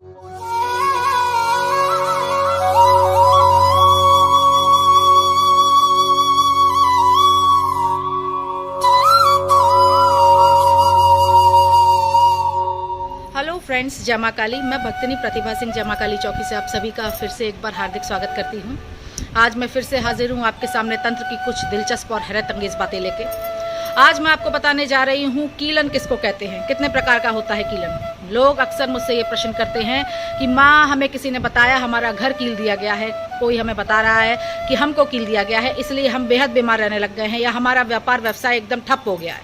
Hello friends, जय मां काली। मैं भक्तिनी प्रतिभा सिंह जय मां काली चौकी से आप सभी का फिर से एक बार हार्दिक स्वागत करती हूं। आज मैं फिर से हाजिर हूं आपके सामने तंत्र की कुछ दिलचस्प और हैरत अंगेज बातें लेके। आज मैं आपको बताने जा रही हूं कीलन किसको कहते हैं, कितने प्रकार का होता है कीलन। लोग अक्सर मुझसे ये प्रश्न करते हैं कि माँ, हमें किसी ने बताया हमारा घर कील दिया गया है, कोई हमें बता रहा है कि हमको कील दिया गया है, इसलिए हम बेहद बीमार रहने लग गए हैं, या हमारा व्यापार व्यवसाय एकदम ठप हो गया है।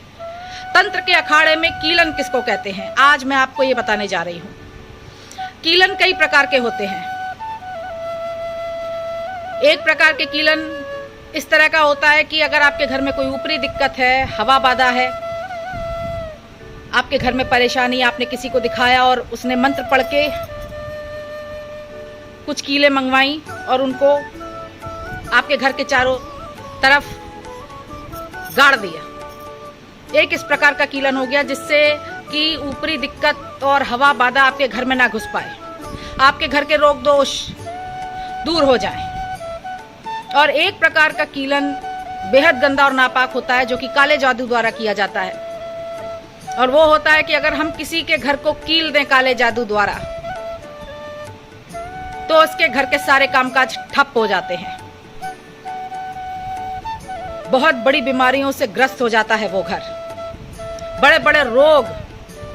तंत्र के अखाड़े में कीलन किसको कहते हैं, आज मैं आपको ये बताने जा रही हूँ। कीलन कई प्रकार के होते हैं। एक प्रकार के कीलन इस तरह का होता है कि अगर आपके घर में कोई ऊपरी दिक्कत है, हवा बाधा है, आपके घर में परेशानी, आपने किसी को दिखाया और उसने मंत्र पढ़ के कुछ कीलें मंगवाई और उनको आपके घर के चारों तरफ गाड़ दिया। एक इस प्रकार का कीलन हो गया जिससे कि ऊपरी दिक्कत और हवा बाधा आपके घर में ना घुस पाए, आपके घर के रोग दोष दूर हो जाए। और एक प्रकार का कीलन बेहद गंदा और नापाक होता है, जो कि काले जादू द्वारा किया जाता है। और वो होता है कि अगर हम किसी के घर को कील दें काले जादू द्वारा, तो उसके घर के सारे कामकाज ठप हो जाते हैं, बहुत बड़ी बीमारियों से ग्रस्त हो जाता है वो घर, बड़े बड़े रोग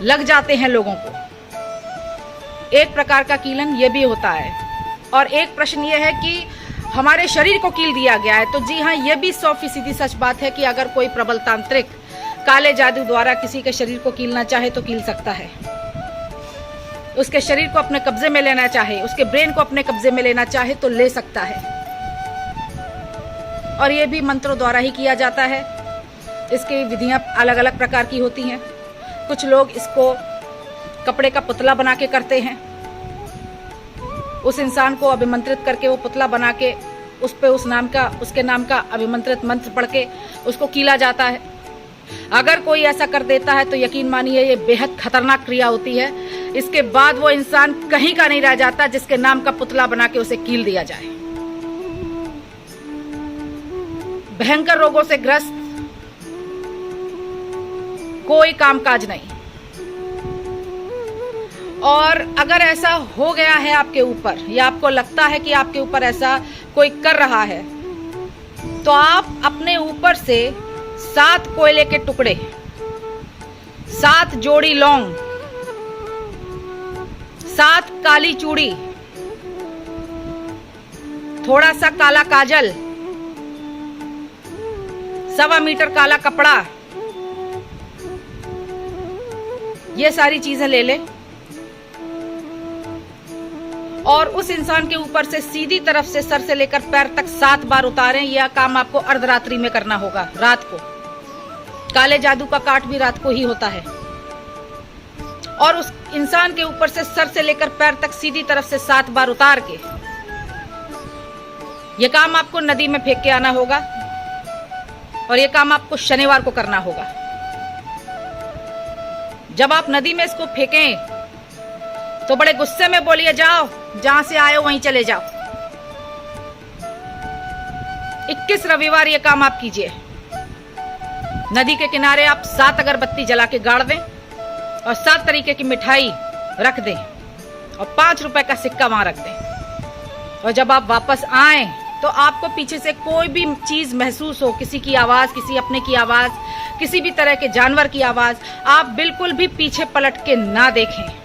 लग जाते हैं लोगों को। एक प्रकार का कीलन ये भी होता है। और एक प्रश्न ये है कि हमारे शरीर को कील दिया गया है, तो जी हाँ, ये भी 100% सच बात है कि अगर कोई प्रबल तांत्रिक काले जादू द्वारा किसी के शरीर को कीलना चाहे तो कील सकता है। उसके शरीर को अपने कब्जे में लेना चाहे, उसके ब्रेन को अपने कब्जे में लेना चाहे तो ले सकता है। और ये भी मंत्रों द्वारा ही किया जाता है। इसकी विधियां अलग अलग प्रकार की होती हैं। कुछ लोग इसको कपड़े का पुतला बना के करते हैं, उस इंसान को अभिमंत्रित करके वो पुतला बना के उस पे उसके नाम का अभिमंत्रित मंत्र पढ़ के उसको कीला जाता है। अगर कोई ऐसा कर देता है तो यकीन मानिए ये बेहद खतरनाक क्रिया होती है। इसके बाद वो इंसान कहीं का नहीं रह जाता जिसके नाम का पुतला बना के उसे कील दिया जाए। भयंकर रोगों से ग्रस्त कोई कामकाज नहीं। और अगर ऐसा हो गया है आपके ऊपर, या आपको लगता है कि आपके ऊपर ऐसा कोई कर रहा है, तो आप अपने ऊपर से 7 कोयले के टुकड़े, 7 जोड़ी लौंग, 7 काली चूड़ी, थोड़ा सा काला काजल, 1.25 मीटर काला कपड़ा, ये सारी चीजें ले लें और उस इंसान के ऊपर से सीधी तरफ से सर से लेकर पैर तक 7 बार उतारें। यह काम आपको अर्धरात्रि में करना होगा, रात को। काले जादू का काट भी रात को ही होता है। और उस इंसान के ऊपर से सर से लेकर पैर तक सीधी तरफ से 7 बार उतार के यह काम आपको नदी में फेंक के आना होगा। और यह काम आपको शनिवार को करना होगा। जब आप नदी में इसको फेंकें तो बड़े गुस्से में बोलिए, जाओ, जहां से आए हो वहीं चले जाओ। 21 रविवार ये काम आप कीजिए। नदी के किनारे आप 7 अगरबत्ती जला के गाड़ दें और 7 तरीके की मिठाई रख दें और 5 रुपए का सिक्का वहां रख दें। और जब आप वापस आए तो आपको पीछे से कोई भी चीज महसूस हो, किसी की आवाज, किसी अपने की आवाज, किसी भी तरह के जानवर की आवाज, आप बिल्कुल भी पीछे पलट के ना देखें।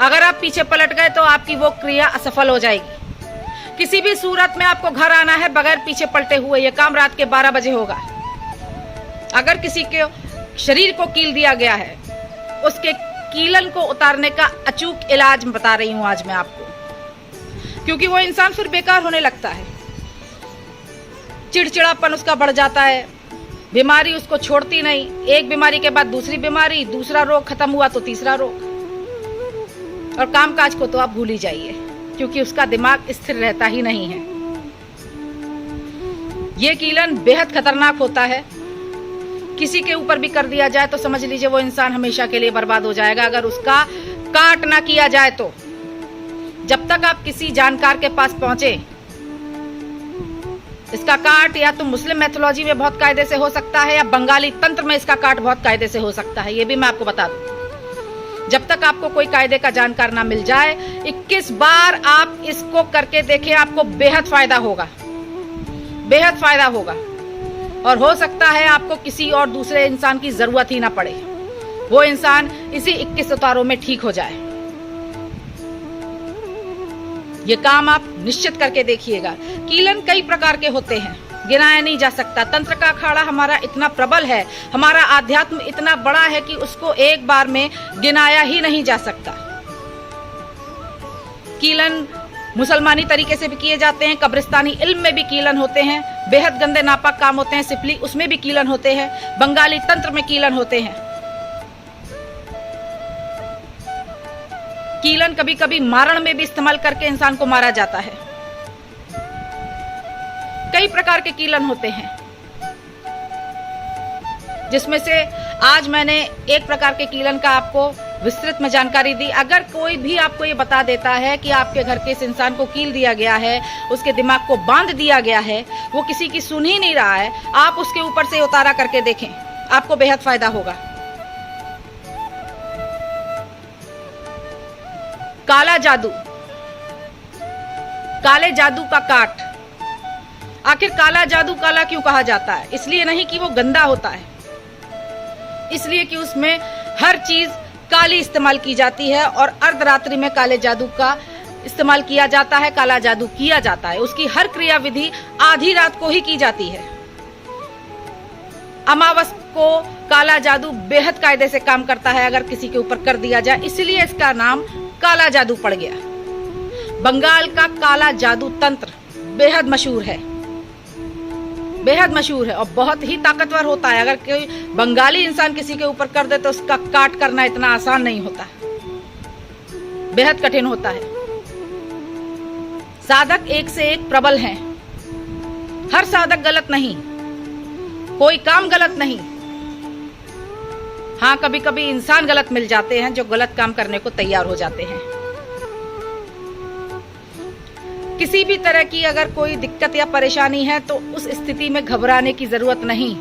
अगर आप पीछे पलट गए तो आपकी वो क्रिया असफल हो जाएगी। किसी भी सूरत में आपको घर आना है बगैर पीछे पलटे हुए। यह काम रात के 12 बजे होगा। अगर किसी के शरीर को कील दिया गया है, उसके कीलन को उतारने का अचूक इलाज बता रही हूं आज मैं आपको, क्योंकि वो इंसान फिर बेकार होने लगता है। चिड़चिड़ापन उसका बढ़ जाता है, बीमारी उसको छोड़ती नहीं। एक बीमारी के बाद दूसरी बीमारी, दूसरा रोग खत्म हुआ तो तीसरा रोग। और कामकाज को तो आप भूल ही जाइए, क्योंकि उसका दिमाग स्थिर रहता ही नहीं है। ये कीलन बेहद खतरनाक होता है। किसी के ऊपर भी कर दिया जाए तो समझ लीजिए वो इंसान हमेशा के लिए बर्बाद हो जाएगा, अगर उसका काट ना किया जाए तो। जब तक आप किसी जानकार के पास पहुंचे, इसका काट या तो मुस्लिम मैथोलॉजी में बहुत कायदे से हो सकता है या बंगाली तंत्र में इसका काट बहुत कायदे से हो सकता है, ये भी मैं आपको बता दूं। जब तक आपको कोई कायदे का जानकार ना मिल जाए, 21 बार आप इसको करके देखें, आपको बेहद फायदा होगा, बेहद फायदा होगा। और हो सकता है आपको किसी और दूसरे इंसान की जरूरत ही ना पड़े, वो इंसान इसी 21 उतारों में ठीक हो जाए। ये काम आप निश्चित करके देखिएगा। कीलन कई प्रकार के होते हैं, गिनाया नहीं जा सकता। तंत्र का अखाड़ा हमारा इतना प्रबल है, हमारा आध्यात्म इतना बड़ा है कि उसको एक बार में गिनाया ही नहीं जा सकता। कीलन मुसलमानी तरीके से भी किए जाते हैं, कब्रिस्तानी इल्म में भी कीलन होते हैं, बेहद गंदे नापाक काम होते हैं, सिपली उसमें भी कीलन होते हैं, बंगाली तंत्र में कीलन होते हैं। कीलन कभी कभी मारण में भी इस्तेमाल करके इंसान को मारा जाता है। कई प्रकार के कीलन होते हैं, जिसमें से आज मैंने एक प्रकार के कीलन का आपको विस्तृत में जानकारी दी। अगर कोई भी आपको ये बता देता है कि आपके घर के इस इंसान को कील दिया गया है, उसके दिमाग को बांध दिया गया है, वो किसी की सुन ही नहीं रहा है, आप उसके ऊपर से उतारा करके देखें, आपको बेहद फायदा होगा। काला जादू, काले जादू का काट। आखिर काला जादू काला क्यों कहा जाता है? इसलिए नहीं कि वो गंदा होता है, इसलिए कि उसमें हर चीज काली इस्तेमाल की जाती है और अर्धरात्रि में काले जादू का इस्तेमाल किया जाता है, काला जादू किया जाता है। उसकी हर क्रिया विधि आधी रात को ही की जाती है। अमावस को काला जादू बेहद कायदे से काम करता है अगर किसी के ऊपर कर दिया जाए, इसलिए इसका नाम काला जादू पड़ गया। बंगाल का काला जादू तंत्र बेहद मशहूर है, बेहद मशहूर है और बहुत ही ताकतवर होता है। अगर कोई बंगाली इंसान किसी के ऊपर कर दे तो उसका काट करना इतना आसान नहीं होता, बेहद कठिन होता है। साधक एक से एक प्रबल हैं, हर साधक गलत नहीं, कोई काम गलत नहीं। हाँ, कभी कभी इंसान गलत मिल जाते हैं जो गलत काम करने को तैयार हो जाते हैं। किसी भी तरह की अगर कोई दिक्कत या परेशानी है तो उस स्थिति में घबराने की जरूरत नहीं,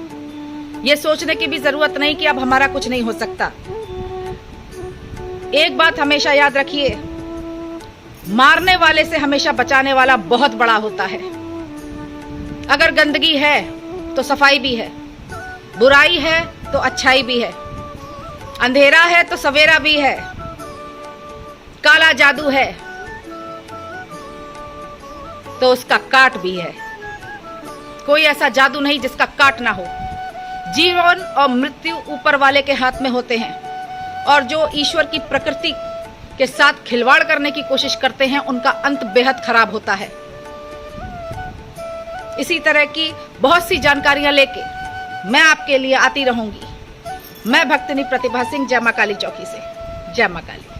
ये सोचने की भी जरूरत नहीं कि अब हमारा कुछ नहीं हो सकता। एक बात हमेशा याद रखिए, मारने वाले से हमेशा बचाने वाला बहुत बड़ा होता है। अगर गंदगी है तो सफाई भी है, बुराई है तो अच्छाई भी है, अंधेरा है तो सवेरा भी है, काला जादू है तो उसका काट भी है। कोई ऐसा जादू नहीं जिसका काट ना हो। जीवन और मृत्यु ऊपर वाले के हाथ में होते हैं और जो ईश्वर की प्रकृति के साथ खिलवाड़ करने की कोशिश करते हैं उनका अंत बेहद खराब होता है। इसी तरह की बहुत सी जानकारियां लेके मैं आपके लिए आती रहूंगी। मैं भक्तिनी प्रतिभा सिंह, जय मां काली चौकी से। जय मां काली।